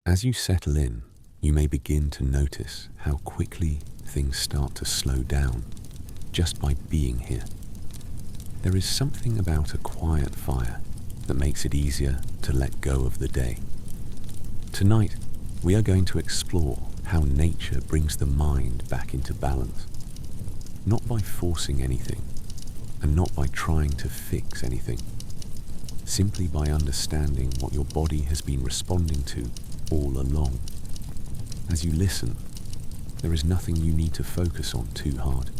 As you settle in, you may begin to notice how quickly things start to slow down just by being here. There is something about a quiet fire that makes it easier to let go of the day. Tonight, we are going to explore how nature brings the mind back into balance, not by forcing anything and not by trying to fix anything, simply by understanding what your body has been responding to all along. As you listen, there is nothing you need to focus on too hard.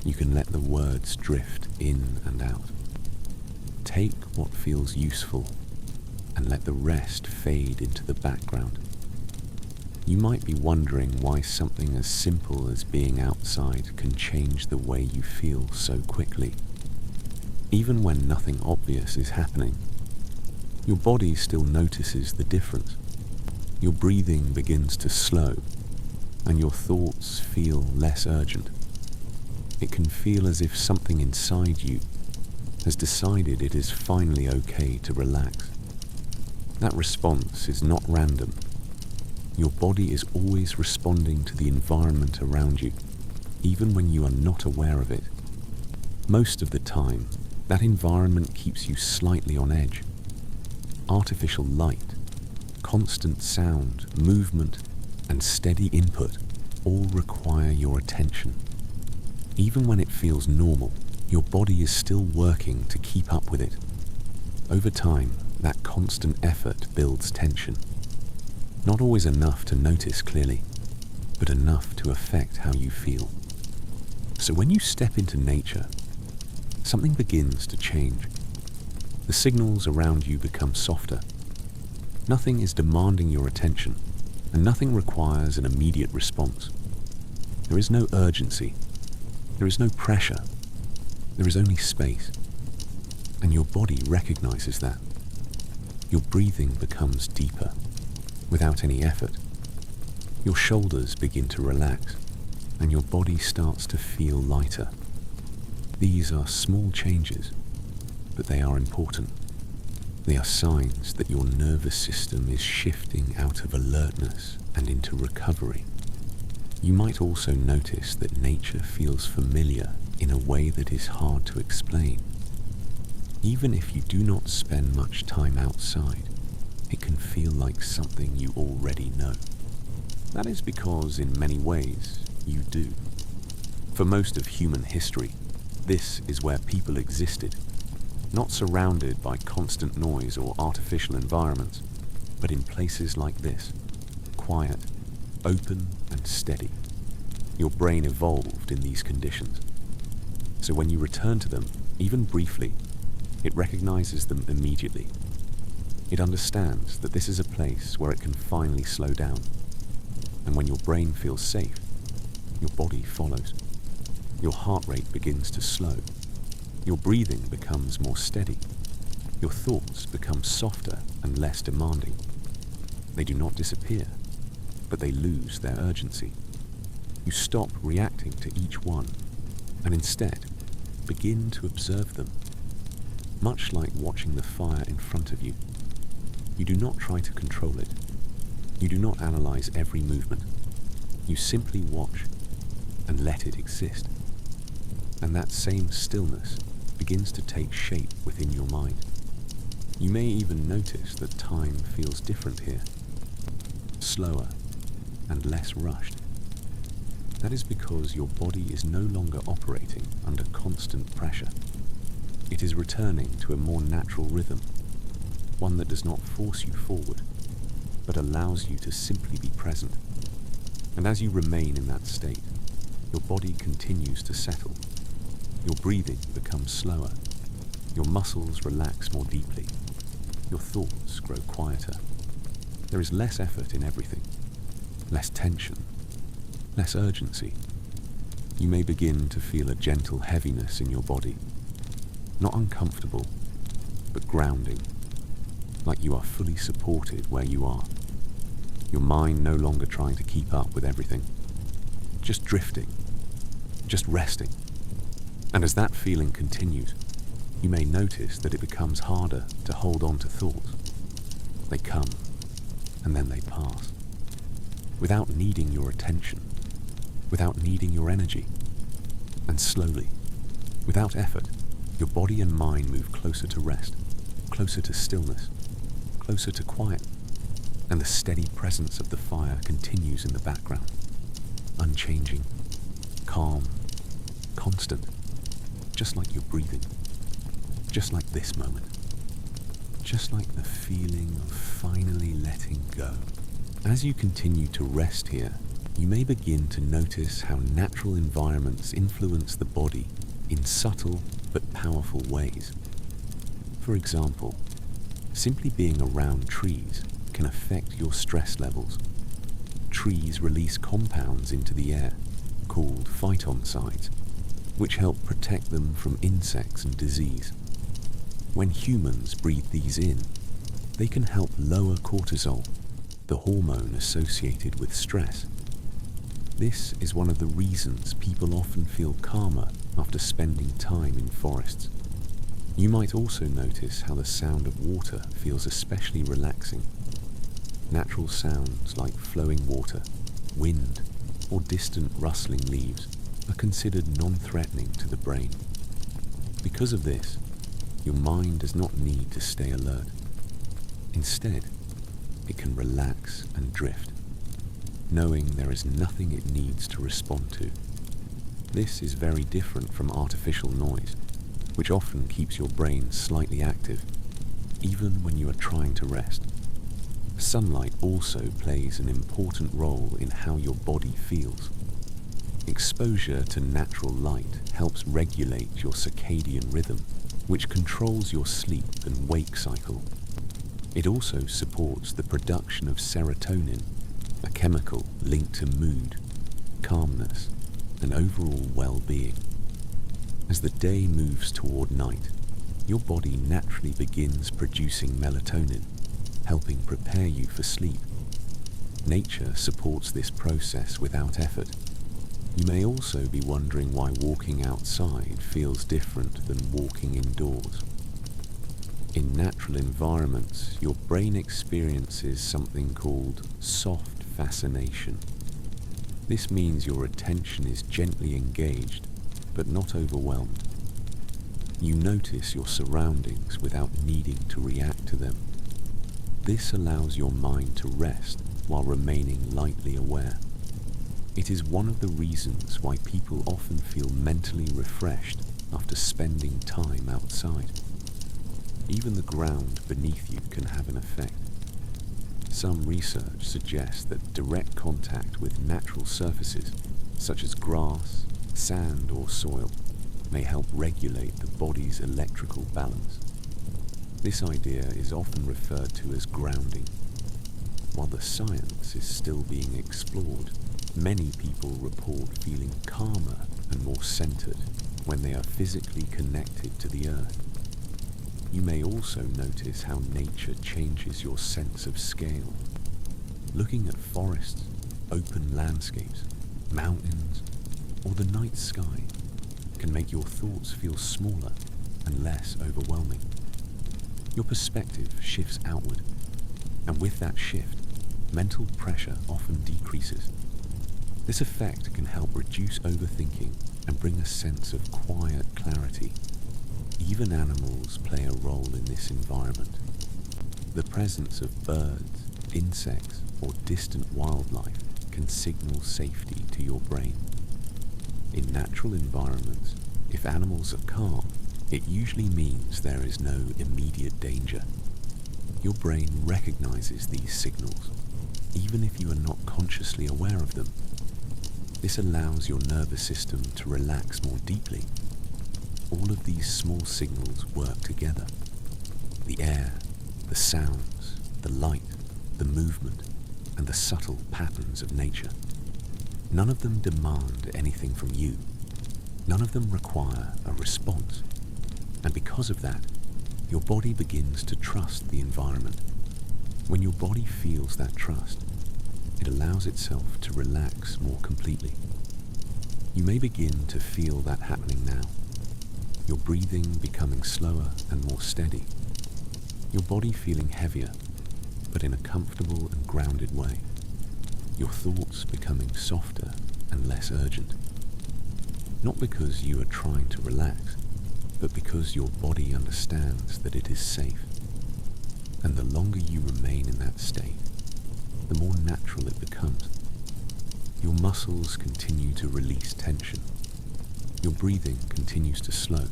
You can let the words drift in and out. Take what feels useful and let the rest fade into the background. You might be wondering why something as simple as being outside can change the way you feel so quickly. Even when nothing obvious is happening, your body still notices the difference. Your breathing begins to slow, and your thoughts feel less urgent. It can feel as if something inside you has decided it is finally okay to relax. That response is not random. Your body is always responding to the environment around you, even when you are not aware of it. Most of the time, that environment keeps you slightly on edge. Artificial light, constant sound, movement, and steady input all require your attention. Even when it feels normal, your body is still working to keep up with it. Over time, that constant effort builds tension. Not always enough to notice clearly, but enough to affect how you feel. So when you step into nature, something begins to change. The signals around you become softer. Nothing is demanding your attention, and nothing requires an immediate response. There is no urgency. There is no pressure. There is only space. And your body recognizes that. Your breathing becomes deeper, without any effort. Your shoulders begin to relax, and your body starts to feel lighter. These are small changes, but they are important. They are signs that your nervous system is shifting out of alertness and into recovery. You might also notice that nature feels familiar in a way that is hard to explain. Even if you do not spend much time outside, it can feel like something you already know. That is because, in many ways, you do. For most of human history, this is where people existed, not surrounded by constant noise or artificial environments, but in places like this, quiet, open and steady. Your brain evolved in these conditions. So when you return to them, even briefly, it recognizes them immediately. It understands that this is a place where it can finally slow down. And when your brain feels safe, your body follows. Your heart rate begins to slow. Your breathing becomes more steady. Your thoughts become softer and less demanding. They do not disappear, but they lose their urgency. You stop reacting to each one, and instead begin to observe them. Much like watching the fire in front of you, you do not try to control it. You do not analyze every movement. You simply watch and let it exist. And that same stillness begins to take shape within your mind. You may even notice that time feels different here, slower and less rushed. That is because your body is no longer operating under constant pressure. It is returning to a more natural rhythm, one that does not force you forward, but allows you to simply be present. And as you remain in that state, your body continues to settle. Your breathing becomes slower. Your muscles relax more deeply. Your thoughts grow quieter. There is less effort in everything, less tension, less urgency. You may begin to feel a gentle heaviness in your body, not uncomfortable, but grounding, like you are fully supported where you are. Your mind no longer trying to keep up with everything, just drifting, just resting. And as that feeling continues, you may notice that it becomes harder to hold on to thoughts. They come, and then they pass. Without needing your attention, without needing your energy. And slowly, without effort, your body and mind move closer to rest, closer to stillness, closer to quiet, and the steady presence of the fire continues in the background, unchanging, calm, constant, just like you're breathing, just like this moment, just like the feeling of finally letting go. As you continue to rest here, you may begin to notice how natural environments influence the body in subtle but powerful ways. For example, simply being around trees can affect your stress levels. Trees release compounds into the air, called phytoncides, which help protect them from insects and disease. When humans breathe these in, they can help lower cortisol, the hormone associated with stress. This is one of the reasons people often feel calmer after spending time in forests. You might also notice how the sound of water feels especially relaxing. Natural sounds like flowing water, wind, or distant rustling leaves are considered non-threatening to the brain. Because of this, your mind does not need to stay alert. Instead, it can relax and drift, knowing there is nothing it needs to respond to. This is very different from artificial noise, which often keeps your brain slightly active, even when you are trying to rest. Sunlight also plays an important role in how your body feels. Exposure to natural light helps regulate your circadian rhythm, which controls your sleep and wake cycle. It also supports the production of serotonin, a chemical linked to mood, calmness, and overall well-being. As the day moves toward night, your body naturally begins producing melatonin, helping prepare you for sleep. Nature supports this process without effort. You may also be wondering why walking outside feels different than walking indoors. In natural environments, your brain experiences something called soft fascination. This means your attention is gently engaged, but not overwhelmed. You notice your surroundings without needing to react to them. This allows your mind to rest while remaining lightly aware. It is one of the reasons why people often feel mentally refreshed after spending time outside. Even the ground beneath you can have an effect. Some research suggests that direct contact with natural surfaces, such as grass, sand, or soil, may help regulate the body's electrical balance. This idea is often referred to as grounding. While the science is still being explored, many people report feeling calmer and more centered when they are physically connected to the earth. You may also notice how nature changes your sense of scale. Looking at forests, open landscapes, mountains, or the night sky can make your thoughts feel smaller and less overwhelming. Your perspective shifts outward, and with that shift, mental pressure often decreases. This effect can help reduce overthinking and bring a sense of quiet clarity. Even animals play a role in this environment. The presence of birds, insects, or distant wildlife can signal safety to your brain. In natural environments, if animals are calm, it usually means there is no immediate danger. Your brain recognizes these signals, even if you are not consciously aware of them. This allows your nervous system to relax more deeply. All of these small signals work together. The air, the sounds, the light, the movement, and the subtle patterns of nature. None of them demand anything from you. None of them require a response. And because of that, your body begins to trust the environment. When your body feels that trust, it allows itself to relax more completely. You may begin to feel that happening now. Your breathing becoming slower and more steady. Your body feeling heavier, but in a comfortable and grounded way. Your thoughts becoming softer and less urgent. Not because you are trying to relax, but because your body understands that it is safe. And the longer you remain in that state, the more natural it becomes. Your muscles continue to release tension. Your breathing continues to slow.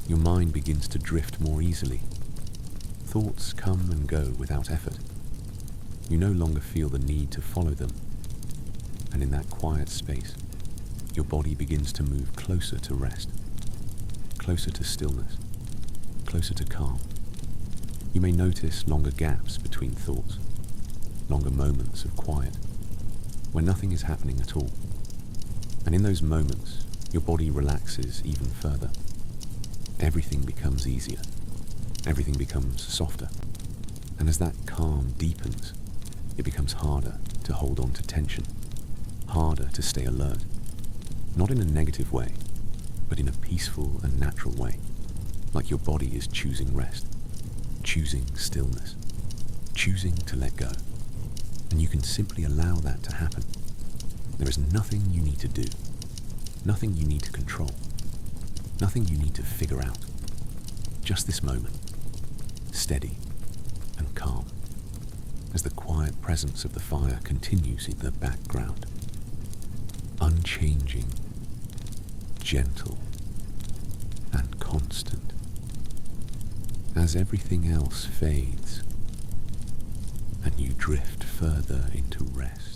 Your mind begins to drift more easily. Thoughts come and go without effort. You no longer feel the need to follow them. And in that quiet space, your body begins to move closer to rest, closer to stillness, closer to calm. You may notice longer gaps between thoughts, longer moments of quiet, where nothing is happening at all. And in those moments, your body relaxes even further. Everything becomes easier. Everything becomes softer. And as that calm deepens, it becomes harder to hold on to tension, harder to stay alert. Not in a negative way, but in a peaceful and natural way, like your body is choosing rest, choosing stillness, choosing to let go. And you can simply allow that to happen. There is nothing you need to do, nothing you need to control, nothing you need to figure out. Just this moment, steady and calm, as the quiet presence of the fire continues in the background, unchanging, gentle, and constant. As everything else fades, and you drift further into rest.